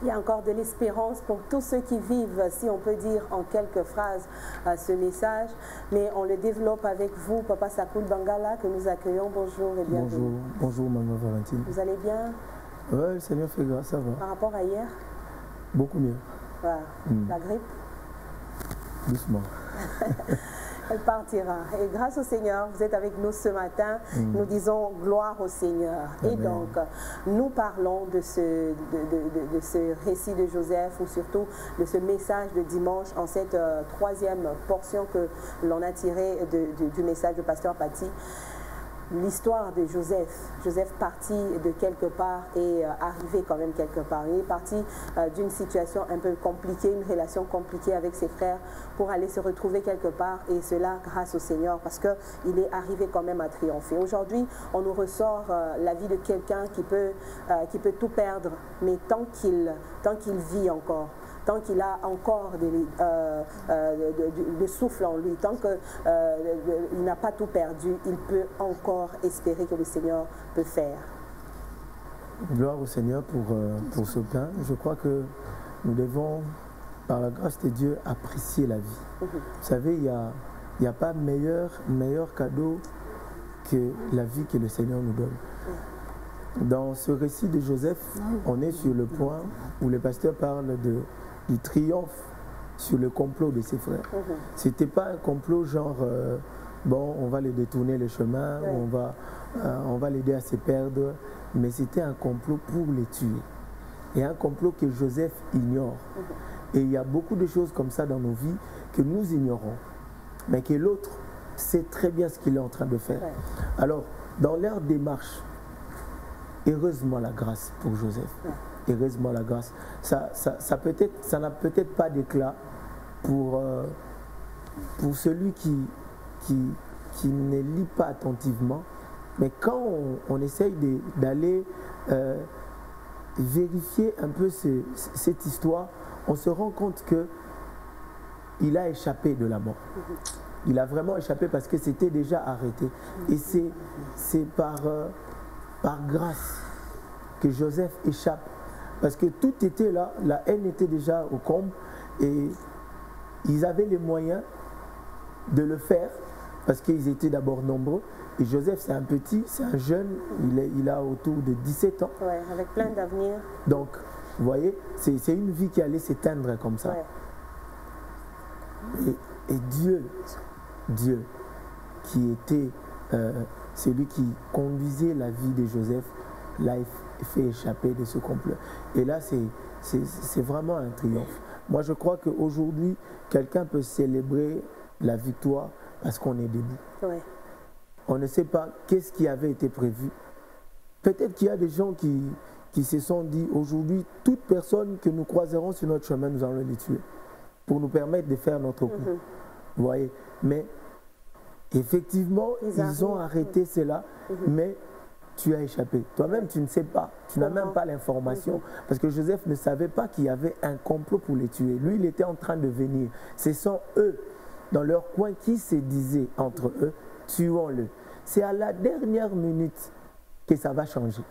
Il y a encore de l'espérance pour tous ceux qui vivent, si on peut dire en quelques phrases, ce message. Mais on le développe avec vous, Papa Sakoul Bangala, que nous accueillons. Bonjour et bienvenue. Bonjour, bonjour Maman Valentine. Vous allez bien? Oui, le Seigneur fait grâce, ça va. Par rapport à hier? Beaucoup mieux. Voilà. La grippe? Doucement. Elle partira. Et grâce au Seigneur, vous êtes avec nous ce matin. Nous disons gloire au Seigneur. Amen. Et donc, nous parlons de ce récit de Joseph, ou surtout de ce message de dimanche, en cette troisième portion que l'on a tiré du message de Pasteur Paty. L'histoire de Joseph. Joseph parti de quelque part et arrivé quand même quelque part. Il est parti d'une situation un peu compliquée, une relation compliquée avec ses frères pour aller se retrouver quelque part, et cela grâce au Seigneur, parce qu'il est arrivé quand même à triompher. Aujourd'hui, on nous ressort la vie de quelqu'un qui peut tout perdre, mais tant qu'il vit encore, tant qu'il a encore de souffle en lui, tant qu'il n'a pas tout perdu, il peut encore espérer que le Seigneur peut faire. Gloire au Seigneur pour ce pain. Je crois que nous devons, par la grâce de Dieu, apprécier la vie. Vous savez, il n'y a pas meilleur cadeau que la vie que le Seigneur nous donne. Dans ce récit de Joseph, on est sur le point où le pasteur parle du triomphe sur le complot de ses frères. C'était pas un complot genre bon, on va les détourner le chemin, on va l'aider à se perdre, mais c'était un complot pour les tuer. Et un complot que Joseph ignore. Et il y a beaucoup de choses comme ça dans nos vies que nous ignorons, mais que l'autre sait très bien ce qu'il est en train de faire. Alors, dans leur démarche, heureusement la grâce pour Joseph. Heureusement la grâce. Ça n'a peut-être pas d'éclat pour celui qui ne lit pas attentivement, mais quand on essaye d'aller vérifier un peu cette histoire, on se rend compte qu'il a échappé de la mort. Il a vraiment échappé parce que c'était déjà arrêté. Et c'est par grâce que Joseph échappe. Parce que tout était là, la haine était déjà au comble, et ils avaient les moyens de le faire parce qu'ils étaient d'abord nombreux. Et Joseph, c'est un petit, c'est un jeune, il a autour de 17 ans. Ouais, avec plein d'avenir. Donc, vous voyez, c'est une vie qui allait s'éteindre comme ça. Et Dieu, qui était celui qui conduisait la vie de Joseph, l'a fait échapper de ce complot. Et là, c'est vraiment un triomphe. Moi, je crois qu'aujourd'hui, quelqu'un peut célébrer la victoire parce qu'on est debout. On ne sait pas qu'est-ce qui avait été prévu. Peut-être qu'il y a des gens qui se sont dit, aujourd'hui, toute personne que nous croiserons sur notre chemin, nous allons les tuer pour nous permettre de faire notre coup. Vous voyez? Mais effectivement, ils ont arrêté cela, mais tu as échappé. Toi-même, tu ne sais pas. Tu n'as même pas l'information. Parce que Joseph ne savait pas qu'il y avait un complot pour les tuer. Lui, il était en train de venir. Ce sont eux, dans leur coin, qui se disaient entre eux, tuons-le. C'est à la dernière minute que ça va changer.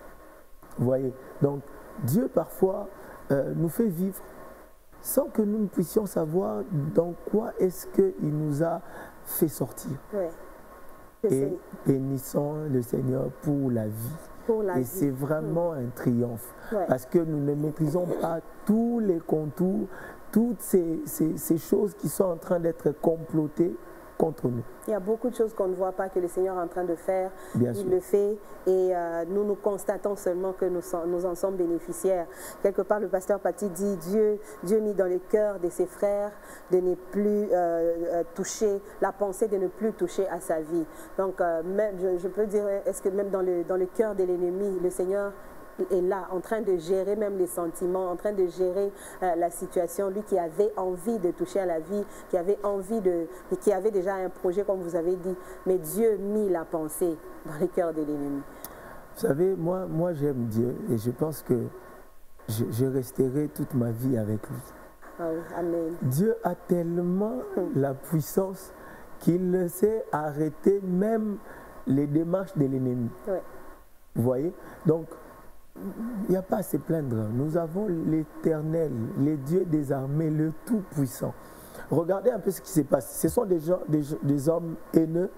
Vous voyez? Donc, Dieu, parfois, nous fait vivre sans que nous ne puissions savoir dans quoi est-ce qu'il nous a fait sortir. Et bénissons le Seigneur pour la vie. Et c'est vraiment un triomphe. Parce que nous ne maîtrisons pas tous les contours, toutes ces choses qui sont en train d'être complotées contre nous. Il y a beaucoup de choses qu'on ne voit pas que le Seigneur est en train de faire. Bien sûr. Il le fait, et nous constatons seulement que nous en sommes bénéficiaires. Quelque part, le pasteur Paty dit, Dieu mis dans le cœur de ses frères de ne plus toucher, la pensée de ne plus toucher à sa vie. Donc, même, je peux dire, est-ce que même dans le cœur de l'ennemi, le Seigneur est là, en train de gérer même les sentiments, en train de gérer la situation. Lui qui avait envie de toucher à la vie, qui avait envie qui avait déjà un projet, comme vous avez dit, mais Dieu mit la pensée dans le cœur de l'ennemi. Vous savez, moi j'aime Dieu, et je pense que je resterai toute ma vie avec lui. Amen. Dieu a tellement la puissance qu'il sait arrêter même les démarches de l'ennemi. Vous voyez? Donc, il n'y a pas à se plaindre. Nous avons l'Éternel, les dieux des armées, le Tout-Puissant. Regardez un peu ce qui se passe. Ce sont des, gens, des hommes haineux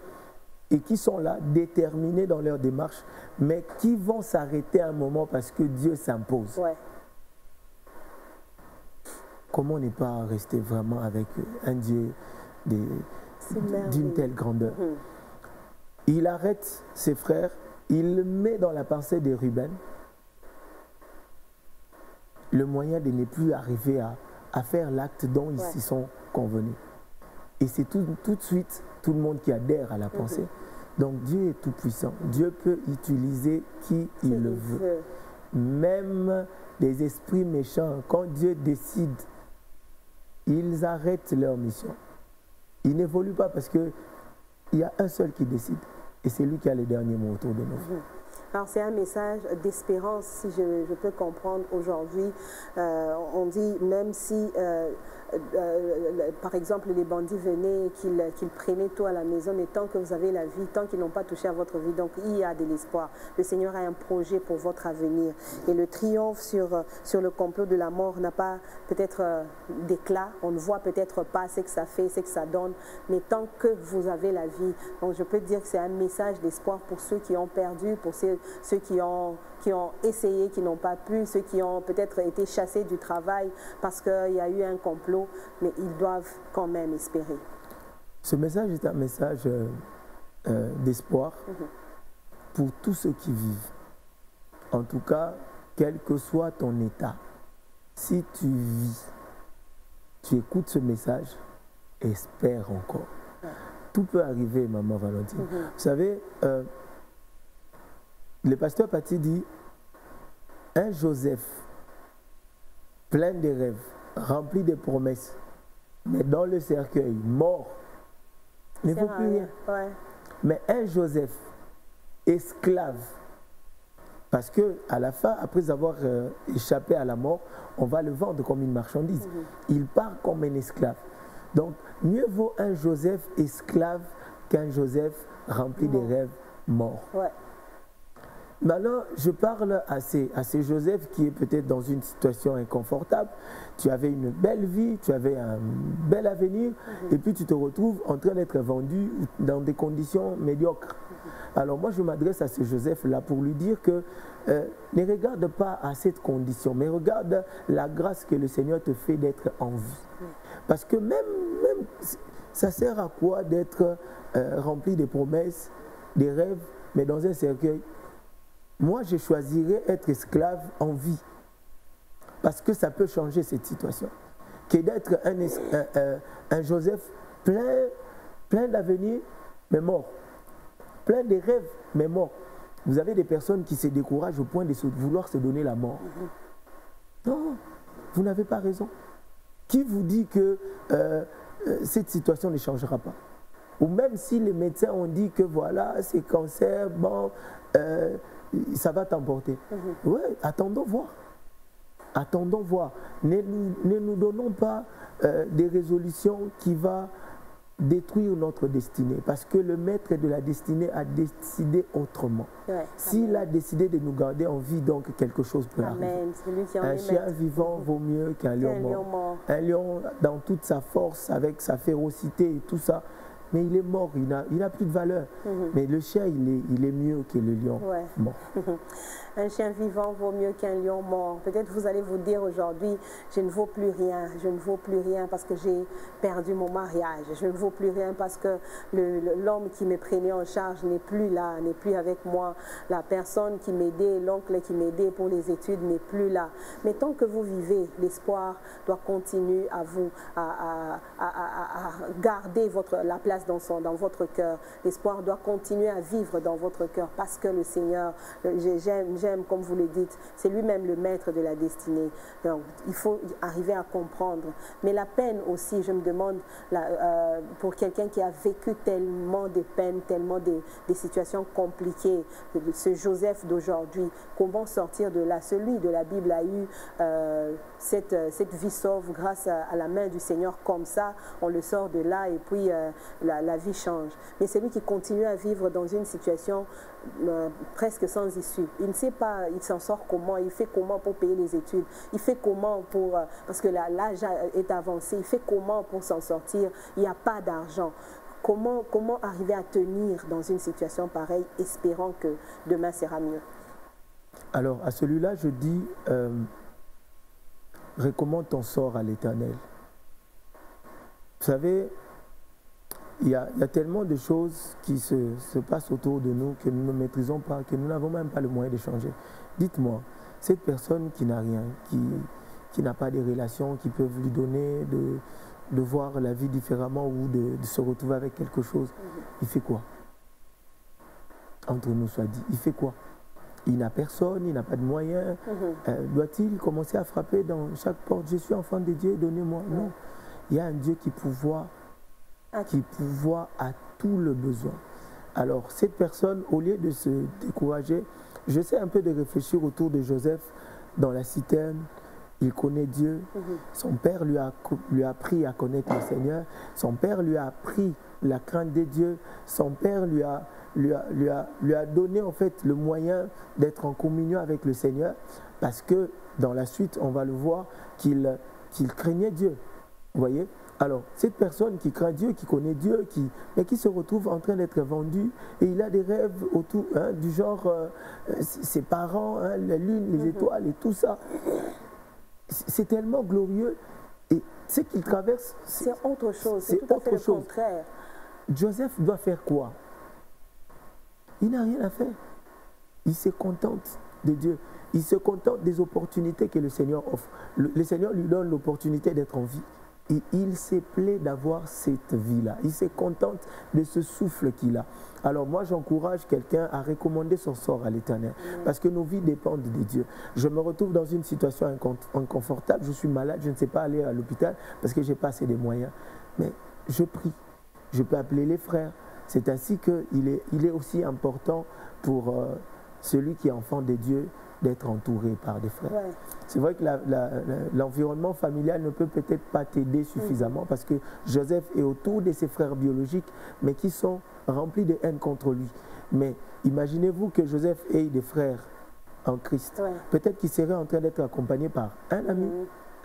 et qui sont là, déterminés dans leur démarche, mais qui vont s'arrêter un moment parce que Dieu s'impose. Ouais. Comment ne pas rester vraiment avec un Dieu d'une telle grandeur? Il arrête ses frères, il le met dans la pensée de Ruben, le moyen de ne plus arriver à faire l'acte dont ils s'y sont convenus. Et c'est tout de suite tout le monde qui adhère à la pensée. Donc Dieu est tout puissant. Dieu peut utiliser qui il le veut. Même des esprits méchants, quand Dieu décide, ils arrêtent leur mission. Ils n'évoluent pas parce qu'il y a un seul qui décide. Et c'est lui qui a le dernier mot autour de nous. Alors c'est un message d'espérance, si je peux comprendre aujourd'hui. On dit même si, par exemple, les bandits venaient et qu'ils prenaient tout à la maison, mais tant que vous avez la vie, tant qu'ils n'ont pas touché à votre vie, donc il y a de l'espoir. Le Seigneur a un projet pour votre avenir. Et le triomphe sur le complot de la mort n'a pas peut-être d'éclat. On ne voit peut-être pas ce que ça fait, ce que ça donne, mais tant que vous avez la vie, donc je peux dire que c'est un message d'espoir pour ceux qui ont perdu, pour ceux qui ont essayé, qui n'ont pas pu, ceux qui ont peut-être été chassés du travail parce qu'il y a eu un complot, mais ils doivent quand même espérer. Ce message est un message d'espoir pour tous ceux qui vivent. En tout cas, quel que soit ton état, si tu vis, tu écoutes ce message, espère encore. Tout peut arriver, maman Valentine. Vous savez, le pasteur Paty dit, un Joseph plein de rêves, rempli de promesses, mais dans le cercueil, mort, ne vaut plus rien. Ouais. Mais un Joseph esclave, parce qu'à la fin, après avoir échappé à la mort, on va le vendre comme une marchandise. Il part comme un esclave. Donc, mieux vaut un Joseph esclave qu'un Joseph rempli de rêves mort. Ouais. Maintenant, je parle à ces Joseph qui est peut-être dans une situation inconfortable. Tu avais une belle vie, tu avais un bel avenir, et puis tu te retrouves en train d'être vendu dans des conditions médiocres. Alors moi, je m'adresse à ce Joseph-là pour lui dire que ne regarde pas à cette condition, mais regarde la grâce que le Seigneur te fait d'être en vie. Parce que même ça sert à quoi d'être rempli de promesses, des rêves, mais dans un cercueil? Moi, je choisirais être esclave en vie. Parce que ça peut changer cette situation. Que d'être un Joseph plein d'avenir, mais mort. Plein de rêves, mais mort. Vous avez des personnes qui se découragent au point de vouloir se donner la mort. Non, vous n'avez pas raison. Qui vous dit que cette situation ne changera pas? Ou même si les médecins ont dit que voilà, c'est cancer, bon, ça va t'emporter. Oui, attendons voir. Attendons voir. Ne nous donnons pas des résolutions qui vont détruire notre destinée. Parce que le maître de la destinée a décidé autrement. Ouais, s'il a décidé de nous garder en vie, donc quelque chose peut arriver. Un chien vivant vaut mieux qu'un lion mort. Un lion dans toute sa force, avec sa férocité et tout ça, mais il est mort, il n'a plus de valeur. Mais le chien, il est mieux que le lion mort. Un chien vivant vaut mieux qu'un lion mort. Peut-être vous allez vous dire aujourd'hui, je ne vaux plus rien. Je ne vaux plus rien parce que j'ai perdu mon mariage. Je ne vaux plus rien parce que l'homme qui me prenait en charge n'est plus là, n'est plus avec moi. La personne qui m'aidait, l'oncle qui m'aidait pour les études n'est plus là. Mais tant que vous vivez, l'espoir doit continuer à vous, à garder la place dans votre cœur. L'espoir doit continuer à vivre dans votre cœur parce que le Seigneur, j'aime, comme vous le dites, c'est lui-même le maître de la destinée. Donc, il faut arriver à comprendre. Mais la peine aussi, je me demande, pour quelqu'un qui a vécu tellement de peines, tellement de situations compliquées, ce Joseph d'aujourd'hui, comment sortir de là? Celui de la Bible a eu cette vie sauve grâce à la main du Seigneur comme ça. On le sort de là et puis la vie change. Mais celui qui continue à vivre dans une situation presque sans issue, il ne sait pas, il s'en sort comment, il fait comment pour payer les études, il fait comment pour, parce que l'âge est avancé, il fait comment pour s'en sortir, il n'y a pas d'argent. Comment arriver à tenir dans une situation pareille, espérant que demain sera mieux? Alors, à celui-là, je dis, recommande ton sort à l'Éternel. Vous savez, il y a tellement de choses qui se passent autour de nous que nous ne maîtrisons pas, que nous n'avons même pas le moyen de changer. Dites-moi, cette personne qui n'a rien, qui n'a pas de relations qui peuvent lui donner de voir la vie différemment ou de se retrouver avec quelque chose, il fait quoi? Entre nous soit dit, il fait quoi? Il n'a personne, il n'a pas de moyens. Doit-il commencer à frapper dans chaque porte? Je suis enfant de Dieu, donnez-moi. Non. Il y a un Dieu qui pourvoit à tout le besoin. Alors, cette personne, au lieu de se décourager, j'essaie un peu de réfléchir autour de Joseph dans la citerne. Il connaît Dieu. Son père lui a appris à connaître le Seigneur. Son père lui a appris la crainte de Dieu. Son père lui a donné en fait le moyen d'être en communion avec le Seigneur, parce que dans la suite, on va le voir qu'il craignait Dieu. Vous voyez? Alors, cette personne qui craint Dieu, qui connaît Dieu, mais qui se retrouve en train d'être vendue, et il a des rêves autour, du genre ses parents, la lune, les étoiles et tout ça. C'est tellement glorieux. Et ce qu'il traverse, c'est autre chose, c'est tout à fait le contraire. Joseph doit faire quoi? Il n'a rien à faire. Il se contente de Dieu. Il se contente des opportunités que le Seigneur offre. Le Seigneur lui donne l'opportunité d'être en vie. Et il se plaît d'avoir cette vie-là. Il se contente de ce souffle qu'il a. Alors moi, j'encourage quelqu'un à recommander son sort à l'Éternel. Parce que nos vies dépendent de Dieu. Je me retrouve dans une situation inconfortable. Je suis malade, je ne sais pas aller à l'hôpital parce que je n'ai pas assez de moyens. Mais je prie. Je peux appeler les frères. C'est ainsi qu'il est aussi important pour celui qui est enfant de Dieu d'être entouré par des frères. Ouais. C'est vrai que l'environnement familial ne peut peut-être pas t'aider suffisamment parce que Joseph est autour de ses frères biologiques, mais qui sont remplis de haine contre lui. Mais imaginez-vous que Joseph ait des frères en Christ. Ouais. Peut-être qu'il serait en train d'être accompagné par un ami,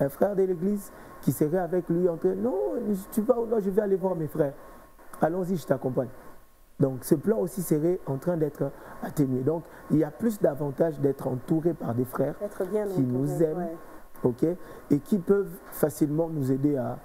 un frère de l'église, qui serait avec lui en train, non, tu vas ou non, je vais aller voir mes frères. Allons-y, je t'accompagne. Donc ce plan aussi serait en train d'être atténué. Donc il y a plus d'avantages d'être entouré par des frères qui nous aiment, okay, et qui peuvent facilement nous aider à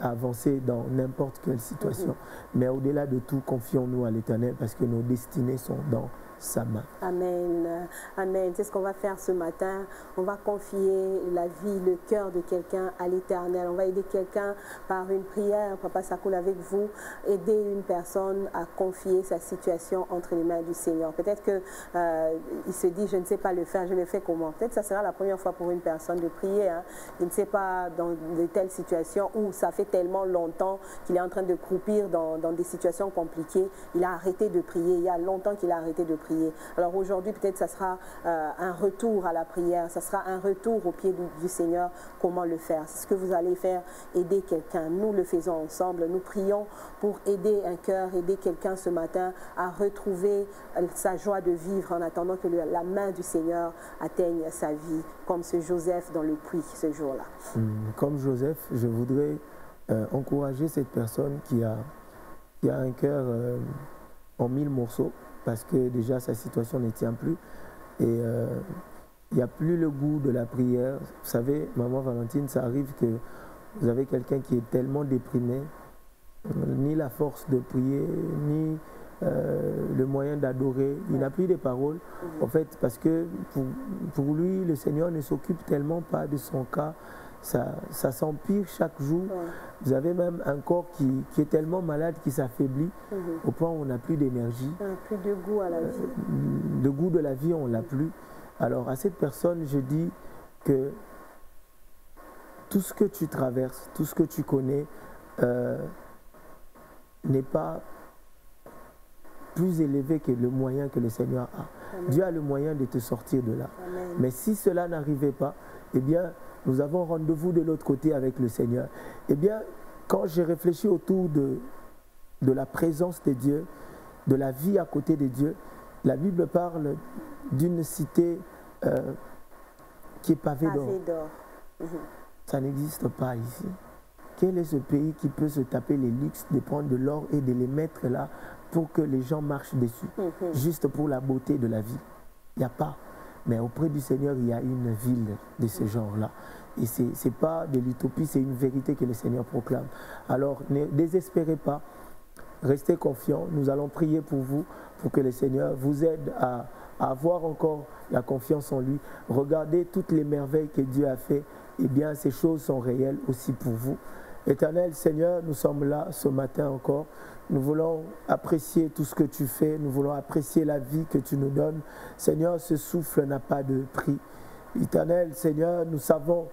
avancer dans n'importe quelle situation. Mais au-delà de tout, confions-nous à l'Éternel parce que nos destinées sont dans sa main. Amen. Amen. C'est ce qu'on va faire ce matin. On va confier la vie, le cœur de quelqu'un à l'Éternel. On va aider quelqu'un par une prière. Papa Sakoul avec vous. Aider une personne à confier sa situation entre les mains du Seigneur. Peut-être qu'il se dit, je ne sais pas le faire, je le fais comment? Peut-être que ça sera la première fois pour une personne de prier. Il ne sait pas dans de telles situations où ça fait tellement longtemps qu'il est en train de croupir dans des situations compliquées. Il a arrêté de prier. Il y a longtemps qu'il a arrêté de prier. Alors aujourd'hui, peut-être ça sera un retour à la prière, ça sera un retour au pied du Seigneur. Comment le faire? C'est ce que vous allez faire, aider quelqu'un. Nous le faisons ensemble. Nous prions pour aider un cœur, aider quelqu'un ce matin à retrouver sa joie de vivre en attendant que la main du Seigneur atteigne sa vie, comme ce Joseph dans le puits ce jour-là. Comme Joseph, je voudrais encourager cette personne qui a un cœur en 1000 morceaux, parce que déjà sa situation ne tient plus et il n'y a plus le goût de la prière. Vous savez, Maman Valentine, ça arrive que vous avez quelqu'un qui est tellement déprimé, ni la force de prier, ni le moyen d'adorer, il n'a plus de paroles, en fait, parce que pour lui, le Seigneur ne s'occupe tellement pas de son cas. Ça s'empire chaque jour. Vous avez même un corps qui est tellement malade qu'il s'affaiblit au point où on n'a plus d'énergie. Plus de goût à la vie. Le goût de la vie, on ne l'a plus. Alors à cette personne, je dis que tout ce que tu traverses, tout ce que tu connais n'est pas plus élevé que le moyen que le Seigneur a. Amen. Dieu a le moyen de te sortir de là. Amen. Mais si cela n'arrivait pas, eh bien, nous avons rendez-vous de l'autre côté avec le Seigneur. Eh bien, quand j'ai réfléchi autour de de la présence de Dieu, de la vie à côté de Dieu. La Bible parle d'une cité qui est pavée d'or. Ça n'existe pas ici. Quel est ce pays qui peut se taper les luxes de prendre de l'or et de les mettre là pour que les gens marchent dessus, juste pour la beauté de la vie? Il n'y a pas. Mais auprès du Seigneur, il y a une ville de ce genre-là. Et ce n'est pas de l'utopie, c'est une vérité que le Seigneur proclame. Alors, ne désespérez pas, restez confiants. Nous allons prier pour vous, pour que le Seigneur vous aide à avoir encore la confiance en lui. Regardez toutes les merveilles que Dieu a fait. Eh bien, ces choses sont réelles aussi pour vous. Éternel Seigneur, nous sommes là ce matin encore. Nous voulons apprécier tout ce que tu fais. Nous voulons apprécier la vie que tu nous donnes. Seigneur, ce souffle n'a pas de prix. Éternel Seigneur, nous savons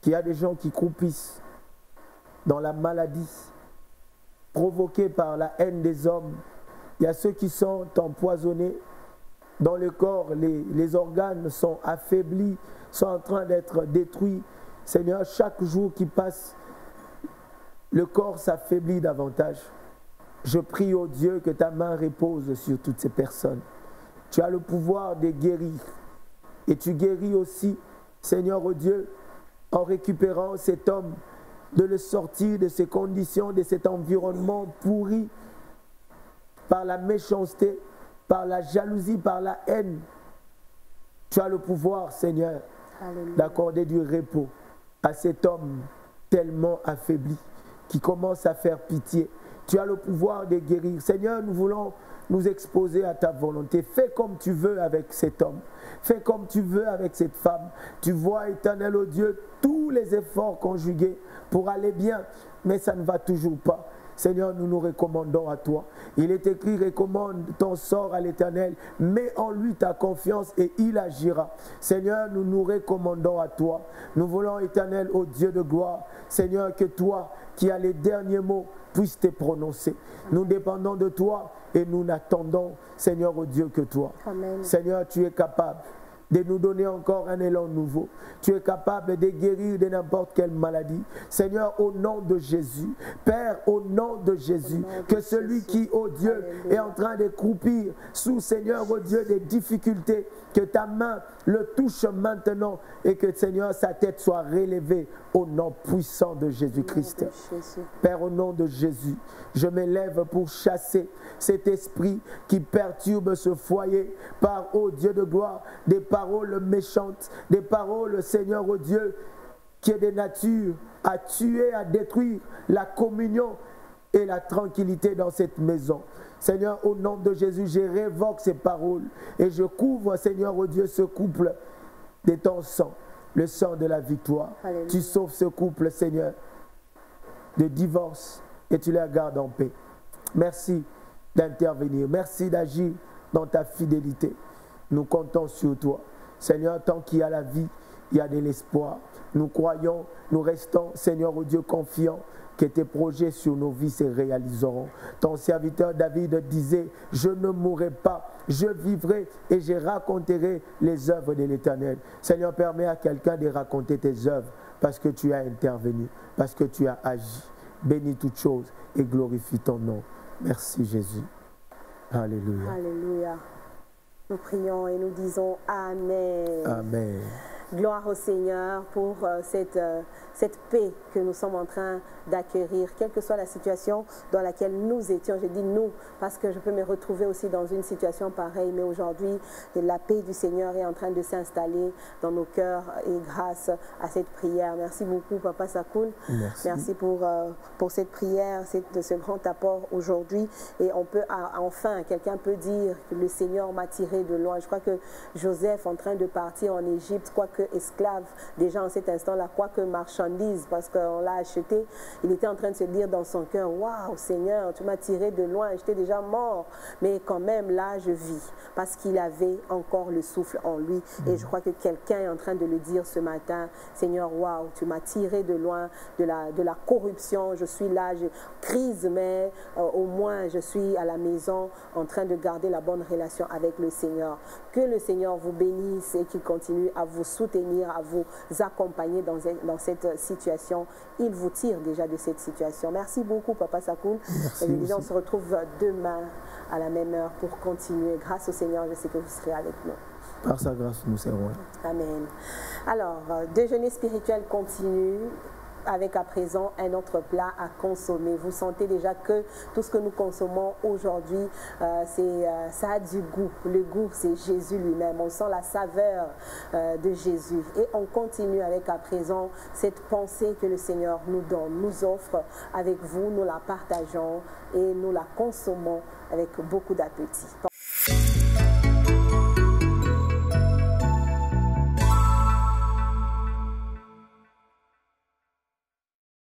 qu'il y a des gens qui croupissent dans la maladie provoquée par la haine des hommes. Il y a ceux qui sont empoisonnés dans le corps. Les organes sont affaiblis, sont en train d'être détruits. Seigneur, chaque jour qui passe, le corps s'affaiblit davantage. Je prie au Dieu que ta main repose sur toutes ces personnes. Tu as le pouvoir de guérir. Et tu guéris aussi, Seigneur au Dieu, en récupérant cet homme, de le sortir de ces conditions, de cet environnement pourri par la méchanceté, par la jalousie, par la haine. Tu as le pouvoir, Seigneur, d'accorder du repos à cet homme tellement affaibli, qui commence à faire pitié. Tu as le pouvoir de guérir. Seigneur, nous voulons nous exposer à ta volonté. Fais comme tu veux avec cet homme. Fais comme tu veux avec cette femme. Tu vois, éternel ô Dieu, tous les efforts conjugués pour aller bien, mais ça ne va toujours pas. Seigneur, nous nous recommandons à toi. Il est écrit, recommande ton sort à l'Éternel, mets en lui ta confiance et il agira. Seigneur, nous nous recommandons à toi. Nous voulons, Éternel, ô Dieu de gloire, Seigneur, que toi, qui as les derniers mots, puisses te prononcer. Nous dépendons de toi et nous n'attendons, Seigneur, ô Dieu, que toi. Amen. Seigneur, tu es capable de nous donner encore un élan nouveau. Tu es capable de guérir de n'importe quelle maladie. Seigneur, au nom de Jésus, Père, au nom de Jésus, que celui qui, ô Dieu, est en train de croupir sous, Seigneur, ô Dieu, des difficultés, que ta main le touche maintenant et que, Seigneur, sa tête soit relevée au nom puissant de Jésus-Christ. Père, au nom de Jésus, je m'élève pour chasser cet esprit qui perturbe ce foyer par, ô Dieu de gloire, des paroles méchantes, des paroles, Seigneur, ô Dieu, qui est de nature à tuer, à détruire la communion et la tranquillité dans cette maison. Seigneur, au nom de Jésus, je révoque ces paroles et je couvre, Seigneur, ô Dieu, ce couple de ton sang, le sang de la victoire. Alléluia. Tu sauves ce couple, Seigneur, de divorce et tu les gardes en paix. Merci d'intervenir. Merci d'agir dans ta fidélité. Nous comptons sur toi. Seigneur, tant qu'il y a la vie, il y a de l'espoir. Nous croyons, nous restons, Seigneur, au Dieu, confiants que tes projets sur nos vies se réaliseront. Ton serviteur David disait, je ne mourrai pas, je vivrai et je raconterai les œuvres de l'Éternel. Seigneur, permets à quelqu'un de raconter tes œuvres parce que tu as intervenu, parce que tu as agi. Bénis toutes choses et glorifie ton nom. Merci Jésus. Alléluia. Alléluia. Nous prions et nous disons Amen. Amen. Gloire au Seigneur pour cette paix que nous sommes en train d'acquérir, quelle que soit la situation dans laquelle nous étions. Je dis nous, parce que je peux me retrouver aussi dans une situation pareille, mais aujourd'hui, la paix du Seigneur est en train de s'installer dans nos cœurs et grâce à cette prière. Merci beaucoup, Papa Sakoul. Merci pour cette prière, de ce grand apport aujourd'hui. Et on peut enfin, quelqu'un peut dire que le Seigneur m'a tiré de loin. Je crois que Joseph, en train de partir en Égypte, quoique esclave déjà en cet instant-là, quoique marchandise, parce qu'on l'a acheté, il était en train de se dire dans son cœur, waouh Seigneur, tu m'as tiré de loin, j'étais déjà mort, mais quand même là je vis, parce qu'il avait encore le souffle en lui. Et je crois que quelqu'un est en train de le dire ce matin, Seigneur, waouh, tu m'as tiré de loin de la corruption, je suis là, je crise, mais au moins je suis à la maison en train de garder la bonne relation avec le Seigneur. Que le Seigneur vous bénisse et qu'il continue à vous soutenir soutenir, à vous accompagner dans cette situation. Il vous tire déjà de cette situation. Merci beaucoup, Papa Sakoun. Et on se retrouve demain à la même heure pour continuer. Grâce au Seigneur, je sais que vous serez avec nous. Par sa grâce, nous serons. Amen. Alors, déjeuner spirituel continue, avec à présent un autre plat à consommer. Vous sentez déjà que tout ce que nous consommons aujourd'hui, ça a du goût. Le goût, c'est Jésus lui-même. On sent la saveur de Jésus. Et on continue avec à présent cette pensée que le Seigneur nous donne, nous offre avec vous. Nous la partageons et nous la consommons avec beaucoup d'appétit.